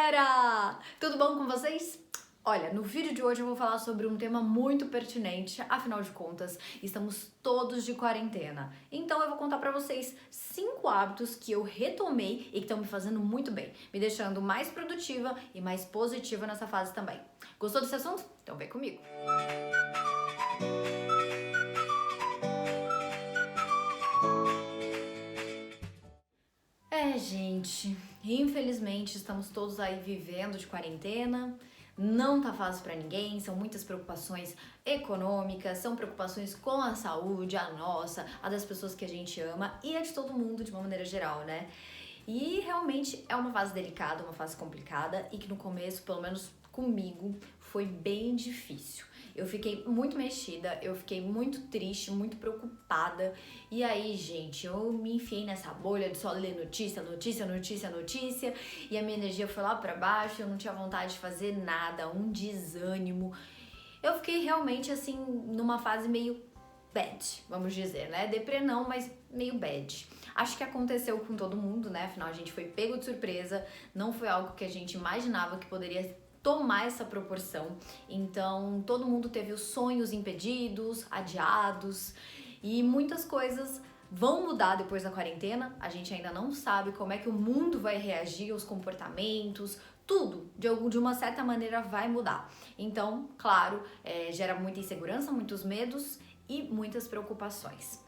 galera! Tudo bom com vocês? Olha, no vídeo de hoje eu vou falar sobre um tema muito pertinente, afinal de contas, estamos todos de quarentena. Então eu vou contar pra vocês 5 hábitos que eu retomei e que estão me fazendo muito bem, me deixando mais produtiva e mais positiva nessa fase também. Gostou desse assunto? Então vem comigo! Gente, infelizmente estamos todos aí vivendo de quarentena, não tá fácil pra ninguém, são muitas preocupações econômicas, são preocupações com a saúde, a nossa, a das pessoas que a gente ama e a de todo mundo de uma maneira geral, né? E realmente é uma fase delicada, uma fase complicada e que no começo, pelo menos comigo, foi bem difícil. Eu fiquei muito mexida, eu fiquei muito triste, muito preocupada. E aí, gente, eu me enfiei nessa bolha de só ler notícia, notícia, notícia, notícia. E a minha energia foi lá pra baixo, eu não tinha vontade de fazer nada, um desânimo. Eu fiquei realmente, assim, numa fase meio bad, vamos dizer, né? Deprê não, mas meio bad. Acho que aconteceu com todo mundo, né? Afinal, a gente foi pego de surpresa, não foi algo que a gente imaginava que poderia tomar essa proporção. Então, todo mundo teve os sonhos impedidos, adiados e muitas coisas vão mudar depois da quarentena. A gente ainda não sabe como é que o mundo vai reagir, os comportamentos, tudo, de uma certa maneira, vai mudar. Então, claro, gera muita insegurança, muitos medos e muitas preocupações.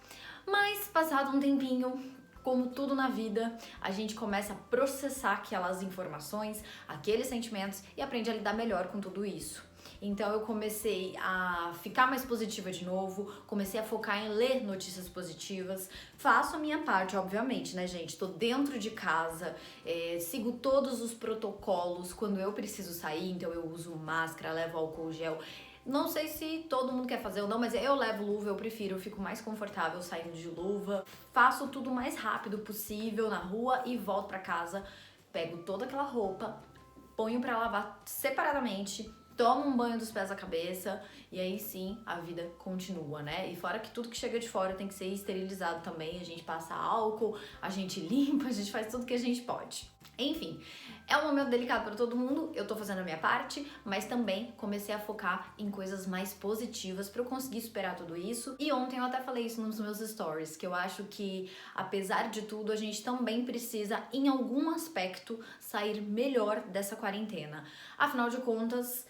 Mas, passado um tempinho, como tudo na vida, a gente começa a processar aquelas informações, aqueles sentimentos e aprende a lidar melhor com tudo isso. Então eu comecei a ficar mais positiva de novo, comecei a focar em ler notícias positivas, faço a minha parte, obviamente, né, gente? Tô dentro de casa, sigo todos os protocolos quando eu preciso sair, então eu uso máscara, levo álcool gel. Não sei se todo mundo quer fazer ou não, mas eu levo luva, eu prefiro, eu fico mais confortável saindo de luva. Faço tudo o mais rápido possível na rua e volto pra casa, pego toda aquela roupa, ponho pra lavar separadamente, tomo um banho dos pés à cabeça e aí sim a vida continua, né? E fora que tudo que chega de fora tem que ser esterilizado também, a gente passa álcool, a gente limpa, a gente faz tudo que a gente pode. Enfim, é um momento delicado para todo mundo, eu tô fazendo a minha parte, mas também comecei a focar em coisas mais positivas para eu conseguir superar tudo isso. E ontem eu até falei isso nos meus stories, que eu acho que, apesar de tudo, a gente também precisa, em algum aspecto, sair melhor dessa quarentena. Afinal de contas,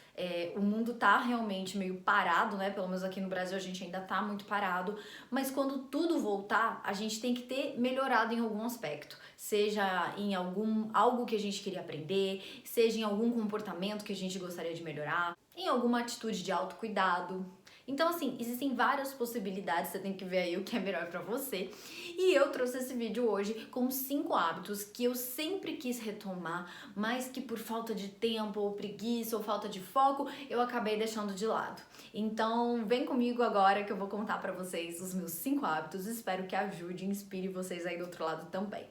o mundo tá realmente meio parado, né? Pelo menos aqui no Brasil a gente ainda tá muito parado, mas quando tudo voltar, a gente tem que ter melhorado em algum aspecto. Seja em algo que a gente queria aprender, seja em algum comportamento que a gente gostaria de melhorar, em alguma atitude de autocuidado. Então, assim, existem várias possibilidades, você tem que ver aí o que é melhor pra você. E eu trouxe esse vídeo hoje com 5 hábitos que eu sempre quis retomar, mas que por falta de tempo, ou preguiça, ou falta de foco, eu acabei deixando de lado. Então, vem comigo agora que eu vou contar pra vocês os meus 5 hábitos. Espero que ajude e inspire vocês aí do outro lado também.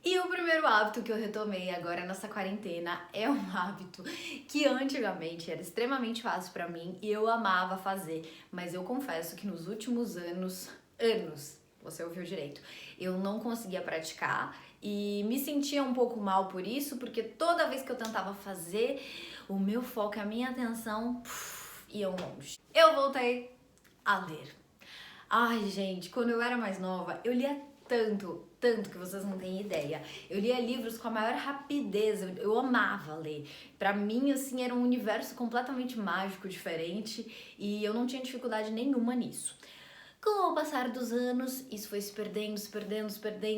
E o primeiro hábito que eu retomei agora nessa quarentena é um hábito que antigamente era extremamente fácil pra mim e eu amava fazer, mas eu confesso que nos últimos anos, você ouviu direito, eu não conseguia praticar e me sentia um pouco mal por isso, porque toda vez que eu tentava fazer, o meu foco, a minha atenção iam longe. Eu voltei a ler. Ai, gente, quando eu era mais nova, eu lia tanto que vocês não têm ideia. Eu lia livros com a maior rapidez, eu amava ler. Pra mim, assim, era um universo completamente mágico, diferente, e eu não tinha dificuldade nenhuma nisso. Com o passar dos anos, isso foi se perdendo,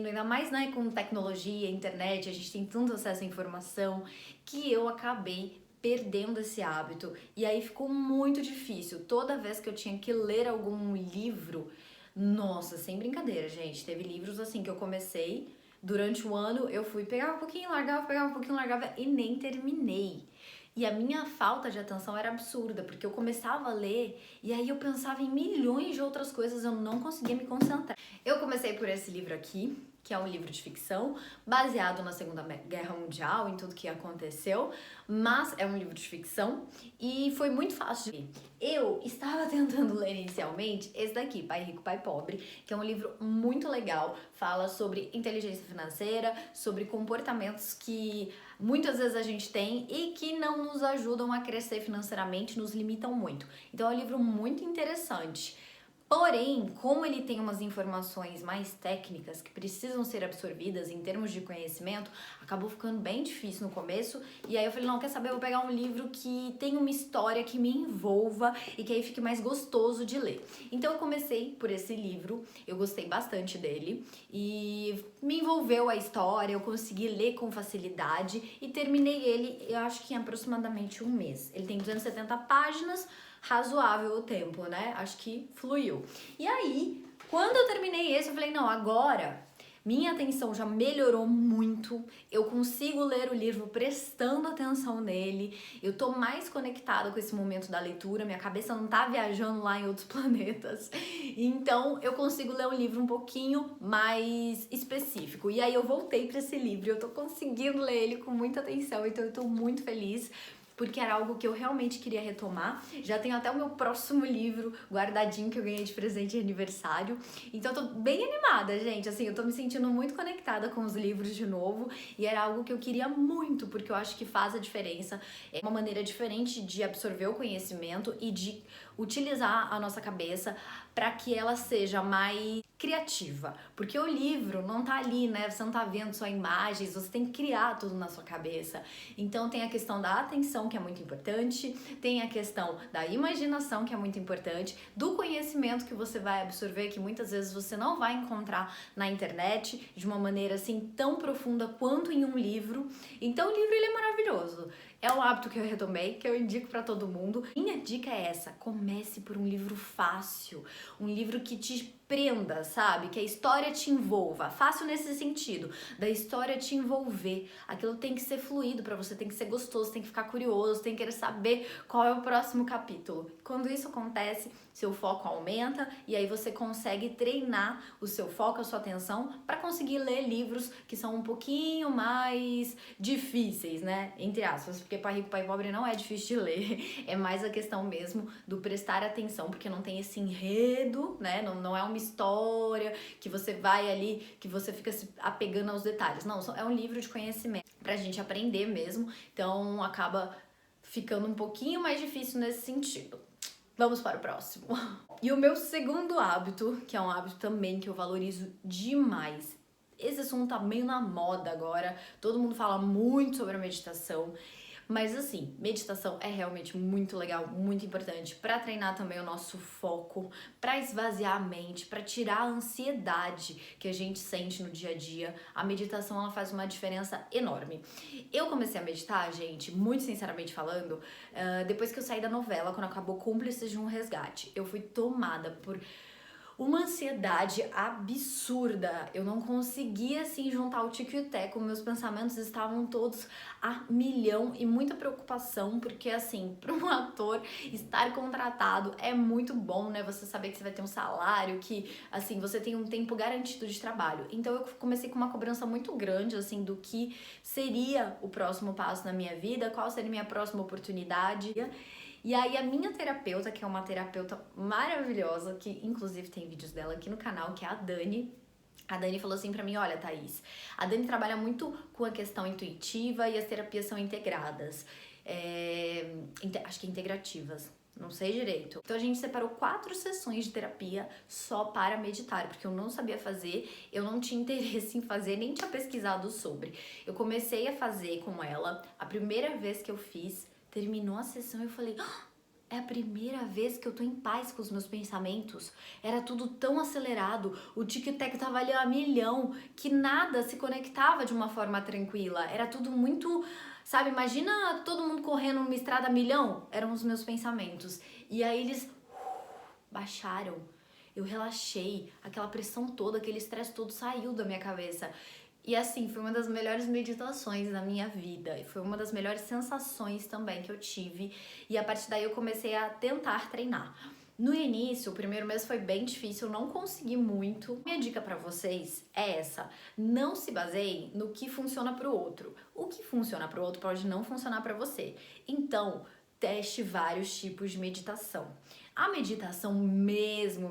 ainda mais, né, com tecnologia, internet, a gente tem tanto acesso à informação, que eu acabei perdendo esse hábito. E aí ficou muito difícil. Toda vez que eu tinha que ler algum livro, nossa, sem brincadeira, gente, teve livros assim que eu comecei, durante o ano eu fui, pegava um pouquinho, largava, pegava um pouquinho, largava e nem terminei. E a minha falta de atenção era absurda, porque eu começava a ler e aí eu pensava em milhões de outras coisas, eu não conseguia me concentrar. Eu comecei por esse livro aqui, que é um livro de ficção baseado na Segunda Guerra Mundial, em tudo que aconteceu, mas é um livro de ficção e foi muito fácil de ler. Eu estava tentando ler inicialmente esse daqui, Pai Rico, Pai Pobre, que é um livro muito legal, fala sobre inteligência financeira, sobre comportamentos que muitas vezes a gente tem e que não nos ajudam a crescer financeiramente, nos limitam muito. Então é um livro muito interessante. Porém, como ele tem umas informações mais técnicas que precisam ser absorvidas em termos de conhecimento, acabou ficando bem difícil no começo. E aí eu falei, não, quer saber? Eu vou pegar um livro que tem uma história que me envolva e que aí fique mais gostoso de ler. Então eu comecei por esse livro, eu gostei bastante dele e me envolveu a história, eu consegui ler com facilidade e terminei ele, eu acho que em aproximadamente um mês. Ele tem 270 páginas, razoável o tempo, né? Acho que fluiu. E aí, quando eu terminei esse, eu falei, não, agora minha atenção já melhorou muito, eu consigo ler o livro prestando atenção nele, eu tô mais conectada com esse momento da leitura, minha cabeça não tá viajando lá em outros planetas, então eu consigo ler um livro um pouquinho mais específico. E aí eu voltei para esse livro, eu tô conseguindo ler ele com muita atenção, então eu tô muito feliz, porque era algo que eu realmente queria retomar. Já tenho até o meu próximo livro guardadinho que eu ganhei de presente de aniversário. Então eu tô bem animada, gente. Assim, eu tô me sentindo muito conectada com os livros de novo e era algo que eu queria muito, porque eu acho que faz a diferença. É uma maneira diferente de absorver o conhecimento e de utilizar a nossa cabeça para que ela seja mais criativa, porque o livro não tá ali, né? Você não tá vendo só imagens, você tem que criar tudo na sua cabeça. Então tem a questão da atenção, que é muito importante, tem a questão da imaginação, que é muito importante, do conhecimento que você vai absorver, que muitas vezes você não vai encontrar na internet de uma maneira assim tão profunda quanto em um livro. Então o livro ele é maravilhoso. É um hábito que eu retomei, que eu indico pra todo mundo. Minha dica é essa: comece por um livro fácil, um livro que te prenda, sabe? Que a história te envolva. Fácil nesse sentido, da história te envolver. Aquilo tem que ser fluido pra você, tem que ser gostoso, tem que ficar curioso, tem que querer saber qual é o próximo capítulo. Quando isso acontece, seu foco aumenta e aí você consegue treinar o seu foco, a sua atenção para conseguir ler livros que são um pouquinho mais difíceis, né? Entre aspas, porque Pai Rico, Pai Pobre não é difícil de ler, é mais a questão mesmo do prestar atenção, porque não tem esse enredo, né? Não é uma história que você vai ali, que você fica se apegando aos detalhes. Não, é um livro de conhecimento pra gente aprender mesmo, então acaba ficando um pouquinho mais difícil nesse sentido. Vamos para o próximo. E o meu segundo hábito, que é um hábito também que eu valorizo demais. Esse assunto tá meio na moda agora, todo mundo fala muito sobre a meditação. Mas assim, meditação é realmente muito legal, muito importante para treinar também o nosso foco, para esvaziar a mente, para tirar a ansiedade que a gente sente no dia a dia. A meditação ela faz uma diferença enorme. Eu comecei a meditar, gente, muito sinceramente falando, depois que eu saí da novela, quando acabou Cúmplices de um Resgate. Eu fui tomada por uma ansiedade absurda. Eu não conseguia, assim, juntar o tico e o teco. Meus pensamentos estavam todos a milhão e muita preocupação, porque, assim, para um ator estar contratado é muito bom, né? Você saber que você vai ter um salário, que, assim, você tem um tempo garantido de trabalho. Então, eu comecei com uma cobrança muito grande, assim, do que seria o próximo passo na minha vida, qual seria a minha próxima oportunidade. E aí a minha terapeuta, que é uma terapeuta maravilhosa, que inclusive tem vídeos dela aqui no canal, que é a Dani falou assim pra mim, olha, Thaís, a Dani trabalha muito com a questão intuitiva e as terapias são integradas, acho que integrativas, não sei direito. Então a gente separou 4 sessões de terapia só para meditar, porque eu não sabia fazer, eu não tinha interesse em fazer, nem tinha pesquisado sobre. Eu comecei a fazer com ela, a primeira vez que eu fiz, terminou a sessão e eu falei, é a primeira vez que eu tô em paz com os meus pensamentos. Era tudo tão acelerado, o tic-tac tava ali a milhão, que nada se conectava de uma forma tranquila. Era tudo muito, sabe, imagina todo mundo correndo numa estrada a milhão, eram os meus pensamentos. E aí eles baixaram, eu relaxei, aquela pressão toda, aquele estresse todo saiu da minha cabeça. E assim, foi uma das melhores meditações da minha vida. E foi uma das melhores sensações também que eu tive. E a partir daí eu comecei a tentar treinar. No início, o primeiro mês foi bem difícil, eu não consegui muito. Minha dica pra vocês é essa: não se baseiem no que funciona pro outro. O que funciona pro outro pode não funcionar pra você. Então, teste vários tipos de meditação. A meditação mesmo,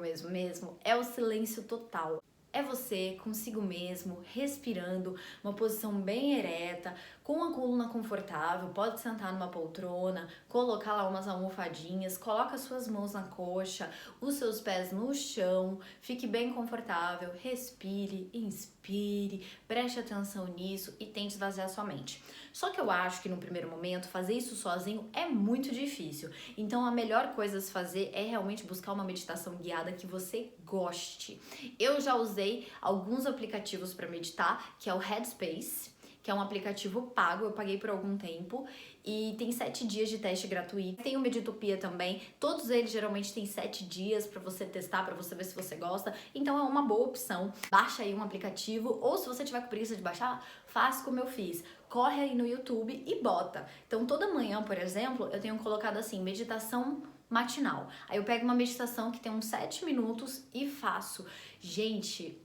é o silêncio total. É você consigo mesmo, respirando, uma posição bem ereta, com a coluna confortável, pode sentar numa poltrona, colocar lá umas almofadinhas, coloca suas mãos na coxa, os seus pés no chão, fique bem confortável, respire, inspire, preste atenção nisso e tente esvaziar sua mente. Só que eu acho que no primeiro momento fazer isso sozinho é muito difícil. Então a melhor coisa a se fazer é realmente buscar uma meditação guiada que você goste. Eu já usei alguns aplicativos para meditar, que é o Headspace, que é um aplicativo pago, eu paguei por algum tempo, e tem 7 dias de teste gratuito. Tem o Meditopia também, todos eles geralmente têm 7 dias para você testar, para você ver se você gosta, então é uma boa opção. Baixa aí um aplicativo, ou se você tiver com preguiça de baixar, faz como eu fiz. Corre aí no YouTube e bota. Então toda manhã, por exemplo, eu tenho colocado assim, meditação matinal. Aí eu pego uma meditação que tem uns 7 minutos e faço. Gente,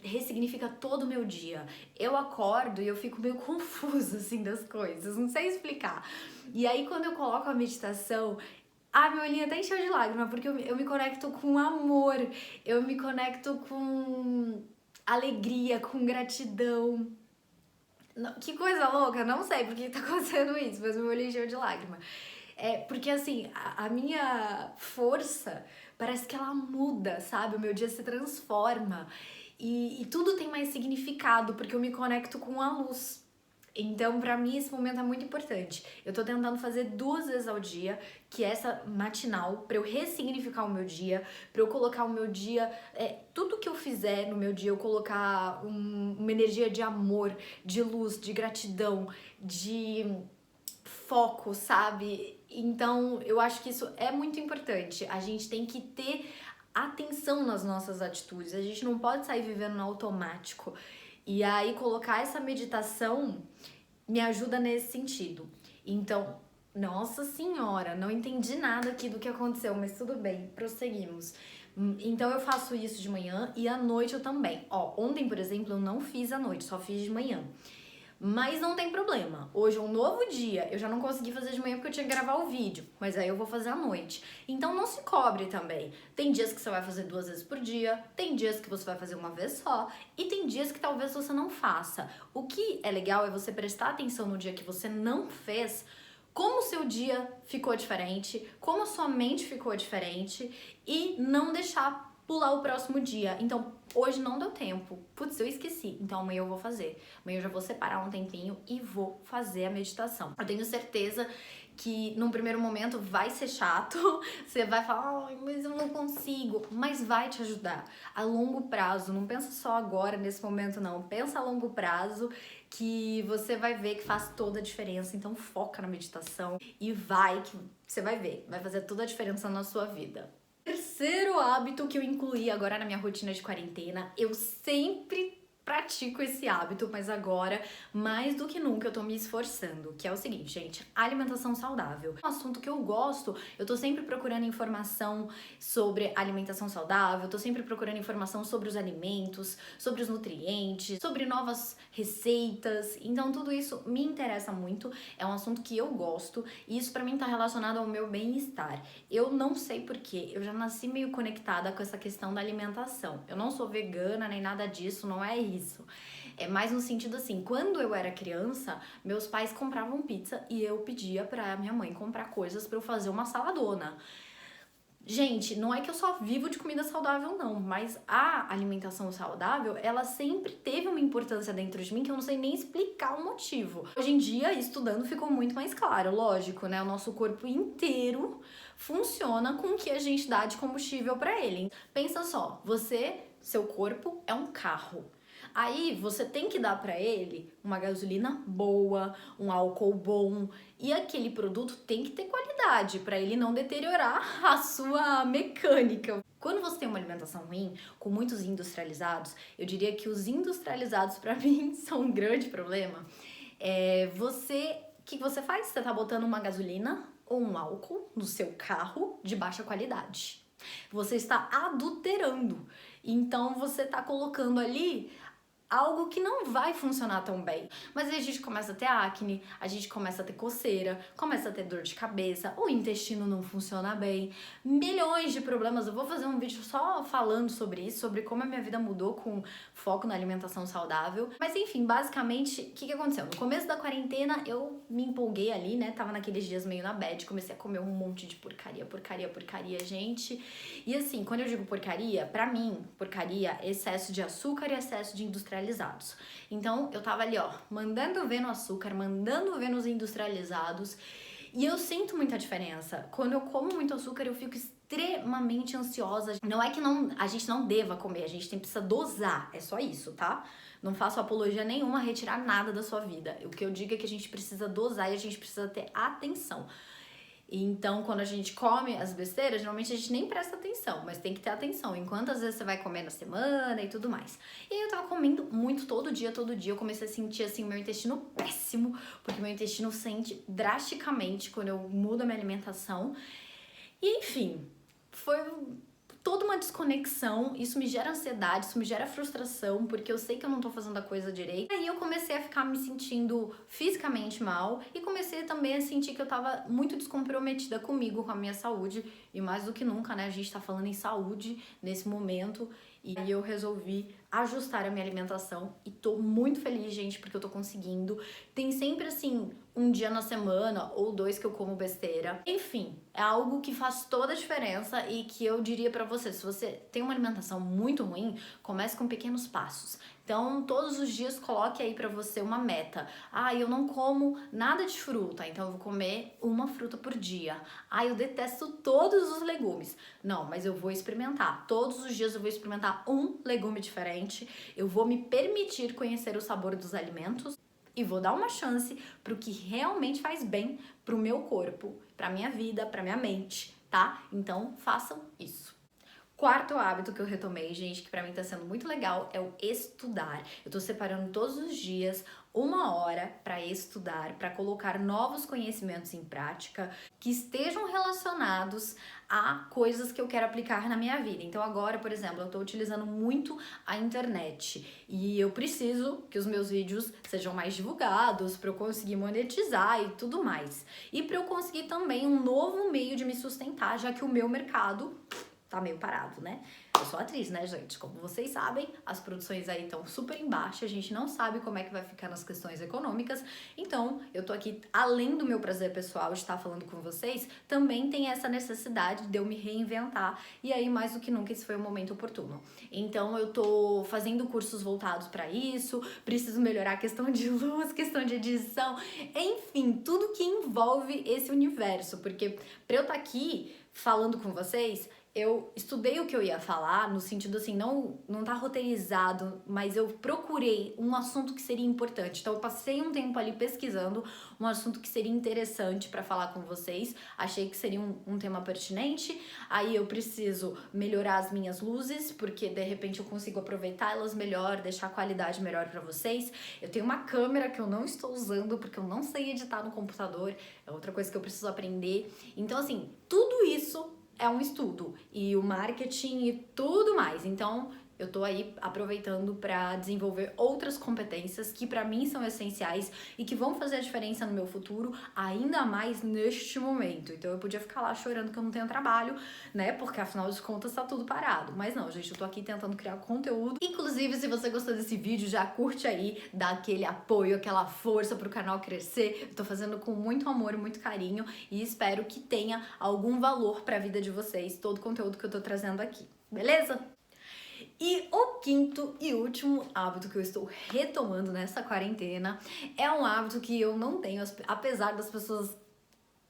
ressignifica todo o meu dia. Eu acordo e eu fico meio confusa, assim, das coisas, não sei explicar. E aí, quando eu coloco a meditação, meu olhinho até encheu de lágrima, porque eu me conecto com amor, eu me conecto com alegria, com gratidão. Que coisa louca, não sei por que tá acontecendo isso, mas meu olho encheu de lágrima. Porque assim, a minha força parece que ela muda, sabe? O meu dia se transforma e tudo tem mais significado porque eu me conecto com a luz. Então, pra mim, esse momento é muito importante. Eu tô tentando fazer 2 vezes ao dia, que é essa matinal, pra eu ressignificar o meu dia, pra eu colocar o meu dia, tudo que eu fizer no meu dia, eu colocar uma energia de amor, de luz, de gratidão, de foco, sabe? Então, eu acho que isso é muito importante. A gente tem que ter atenção nas nossas atitudes. A gente não pode sair vivendo no automático. E aí, colocar essa meditação me ajuda nesse sentido. Então, nossa senhora, não entendi nada aqui do que aconteceu, mas tudo bem, prosseguimos. Então eu faço isso de manhã e à noite eu também. Ontem, por exemplo, eu não fiz à noite, só fiz de manhã. Mas não tem problema. Hoje é um novo dia. Eu já não consegui fazer de manhã porque eu tinha que gravar o vídeo. Mas aí eu vou fazer à noite. Então não se cobre também. Tem dias que você vai fazer 2 vezes por dia. Tem dias que você vai fazer uma vez só. E tem dias que talvez você não faça. O que é legal é você prestar atenção no dia que você não fez. Como o seu dia ficou diferente. Como a sua mente ficou diferente. E não deixar pular o próximo dia. Então, hoje não deu tempo. Putz, eu esqueci. Então, amanhã eu vou fazer. Amanhã eu já vou separar um tempinho e vou fazer a meditação. Eu tenho certeza que num primeiro momento vai ser chato. Você vai falar, ai, mas eu não consigo. Mas vai te ajudar. A longo prazo. Não pensa só agora, nesse momento, não. Pensa a longo prazo que você vai ver que faz toda a diferença. Então, foca na meditação e vai que você vai ver. Vai fazer toda a diferença na sua vida. Terceiro hábito que eu incluí agora na minha rotina de quarentena, eu sempre pratico esse hábito, mas agora, mais do que nunca, eu tô me esforçando, que é o seguinte, gente, alimentação saudável. É um assunto que eu gosto, eu tô sempre procurando informação sobre alimentação saudável, tô sempre procurando informação sobre os alimentos, sobre os nutrientes, sobre novas receitas, então tudo isso me interessa muito, é um assunto que eu gosto e isso pra mim tá relacionado ao meu bem-estar. Eu não sei porquê, eu já nasci meio conectada com essa questão da alimentação. Eu não sou vegana nem nada disso, não é isso. É mais no sentido assim, quando eu era criança, meus pais compravam pizza e eu pedia pra minha mãe comprar coisas pra eu fazer uma saladona. Gente, não é que eu só vivo de comida saudável não, mas a alimentação saudável, ela sempre teve uma importância dentro de mim que eu não sei nem explicar o motivo. Hoje em dia, estudando, ficou muito mais claro, lógico, né? O nosso corpo inteiro funciona com o que a gente dá de combustível pra ele. Pensa só, seu corpo é um carro. Aí você tem que dar pra ele uma gasolina boa, um álcool bom e aquele produto tem que ter qualidade pra ele não deteriorar a sua mecânica. Quando você tem uma alimentação ruim, com muitos industrializados, eu diria que os industrializados pra mim são um grande problema. O que você faz? Você tá botando uma gasolina ou um álcool no seu carro de baixa qualidade. Você está adulterando. Então você está colocando ali algo que não vai funcionar tão bem. Mas aí a gente começa a ter acne, a gente começa a ter coceira, começa a ter dor de cabeça, o intestino não funciona bem, milhões de problemas. Eu vou fazer um vídeo só falando sobre isso, sobre como a minha vida mudou com foco na alimentação saudável. Mas enfim, basicamente, o que aconteceu? No começo da quarentena, eu me empolguei ali, né? Tava naqueles dias meio na bad, comecei a comer um monte de porcaria, gente. E assim, quando eu digo porcaria, pra mim, porcaria é excesso de açúcar e excesso de industrializados. Então, eu tava ali, ó, mandando ver no açúcar, mandando ver nos industrializados. E eu sinto muita diferença. Quando eu como muito açúcar, eu fico extremamente ansiosa. Não é que a gente não deva comer, a gente precisa dosar. É só isso, tá? Não faço apologia nenhuma a retirar nada da sua vida. O que eu digo é que a gente precisa dosar e a gente precisa ter atenção. Então, quando a gente come as besteiras, geralmente a gente nem presta atenção, mas tem que ter atenção em quantas vezes você vai comer na semana e tudo mais. E aí eu tava comendo muito todo dia, eu comecei a sentir assim meu intestino péssimo, porque meu intestino sente drasticamente quando eu mudo a minha alimentação. E enfim, foi toda uma desconexão, isso me gera ansiedade, isso me gera frustração, porque eu sei que eu não tô fazendo a coisa direito. Aí eu comecei a ficar me sentindo fisicamente mal e comecei também a sentir que eu tava muito descomprometida comigo, com a minha saúde, e mais do que nunca, né, a gente tá falando em saúde nesse momento. E aí eu resolvi ajustar a minha alimentação e tô muito feliz, gente, porque eu tô conseguindo. Tem sempre, assim, um dia na semana ou 2 que eu como besteira. Enfim, é algo que faz toda a diferença e que eu diria pra você, se você tem uma alimentação muito ruim, comece com pequenos passos. Então, todos os dias coloque aí pra você uma meta. Ah, eu não como nada de fruta, então eu vou comer uma fruta por dia. Ah, eu detesto todos os legumes. Não, mas eu vou experimentar. Todos os dias eu vou experimentar um legume diferente. Eu vou me permitir conhecer o sabor dos alimentos e vou dar uma chance pro que realmente faz bem pro meu corpo, pra minha vida, pra minha mente, tá? Então, façam isso. Quarto hábito que eu retomei, gente, que pra mim tá sendo muito legal, é o estudar. Eu tô separando todos os dias 1 hora pra estudar, pra colocar novos conhecimentos em prática que estejam relacionados a coisas que eu quero aplicar na minha vida. Então agora, por exemplo, eu tô utilizando muito a internet e eu preciso que os meus vídeos sejam mais divulgados pra eu conseguir monetizar e tudo mais. E pra eu conseguir também um novo meio de me sustentar, já que o meu mercado tá meio parado, né? Eu sou atriz, né, gente? Como vocês sabem, as produções aí estão super em baixa, a gente não sabe como é que vai ficar nas questões econômicas. Então, eu tô aqui, além do meu prazer pessoal de estar falando com vocês, também tem essa necessidade de eu me reinventar. E aí, mais do que nunca, esse foi o momento oportuno. Então, eu tô fazendo cursos voltados pra isso, preciso melhorar a questão de luz, questão de edição, enfim, tudo que envolve esse universo. Porque pra eu estar aqui falando com vocês, eu estudei o que eu ia falar, no sentido assim, não tá roteirizado, mas eu procurei um assunto que seria importante. Então eu passei um tempo ali pesquisando um assunto que seria interessante pra falar com vocês. Achei que seria um tema pertinente. Aí eu preciso melhorar as minhas luzes, porque de repente eu consigo aproveitar elas melhor, deixar a qualidade melhor pra vocês. Eu tenho uma câmera que eu não estou usando, porque eu não sei editar no computador. É outra coisa que eu preciso aprender. Então assim, tudo isso é um estudo, e o marketing e tudo mais. Então, eu tô aí aproveitando para desenvolver outras competências que para mim são essenciais e que vão fazer a diferença no meu futuro, ainda mais neste momento. Então eu podia ficar lá chorando que eu não tenho trabalho, né? Porque afinal de contas tá tudo parado. Mas não, gente, eu tô aqui tentando criar conteúdo. Inclusive, se você gostou desse vídeo, já curte aí, dá aquele apoio, aquela força pro canal crescer. Eu tô fazendo com muito amor e muito carinho e espero que tenha algum valor pra vida de vocês, todo o conteúdo que eu tô trazendo aqui. Beleza? E o quinto e último hábito que eu estou retomando nessa quarentena é um hábito que eu não tenho, apesar das pessoas,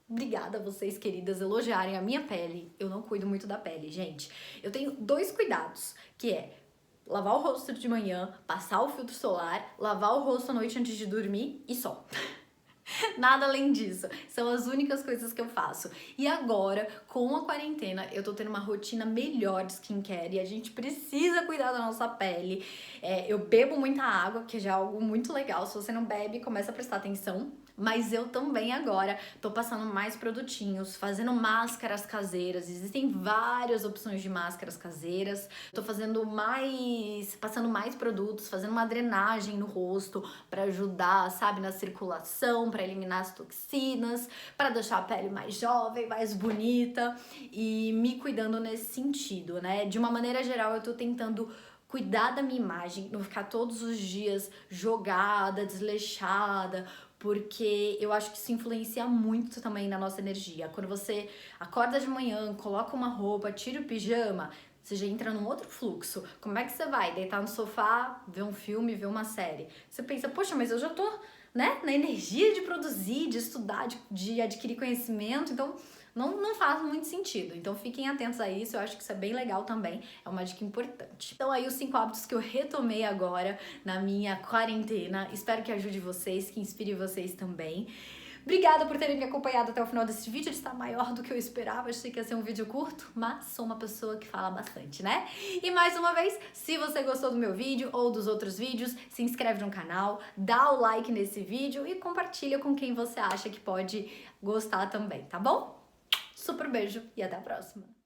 obrigada a vocês, queridas, elogiarem a minha pele. Eu não cuido muito da pele, gente. Eu tenho 2 cuidados, que é lavar o rosto de manhã, passar o filtro solar, lavar o rosto à noite antes de dormir e só. Nada além disso. São as únicas coisas que eu faço. E agora, com a quarentena, eu tô tendo uma rotina melhor de skincare e a gente precisa cuidar da nossa pele. Eu bebo muita água, que já é algo muito legal. Se você não bebe, começa a prestar atenção. Mas eu também agora tô passando mais produtinhos, fazendo máscaras caseiras. Existem várias opções de máscaras caseiras. Tô passando mais produtos, fazendo uma drenagem no rosto para ajudar, sabe, na circulação, para eliminar as toxinas, para deixar a pele mais jovem, mais bonita e me cuidando nesse sentido, né? De uma maneira geral, eu tô tentando cuidar da minha imagem, não ficar todos os dias jogada, desleixada, porque eu acho que isso influencia muito também na nossa energia. Quando você acorda de manhã, coloca uma roupa, tira o pijama, você já entra num outro fluxo. Como é que você vai? Deitar no sofá, ver um filme, ver uma série? Você pensa, poxa, mas eu já tô, né, na energia de produzir, de estudar, de adquirir conhecimento, então não faz muito sentido. Então fiquem atentos a isso, eu acho que isso é bem legal também, é uma dica importante. Então aí os 5 hábitos que eu retomei agora na minha quarentena, espero que ajude vocês, que inspire vocês também. Obrigada por terem me acompanhado até o final desse vídeo, ele está maior do que eu esperava, achei que ia ser um vídeo curto, mas sou uma pessoa que fala bastante, né? E mais uma vez, se você gostou do meu vídeo ou dos outros vídeos, se inscreve no canal, dá o like nesse vídeo e compartilha com quem você acha que pode gostar também, tá bom? Super beijo e até a próxima!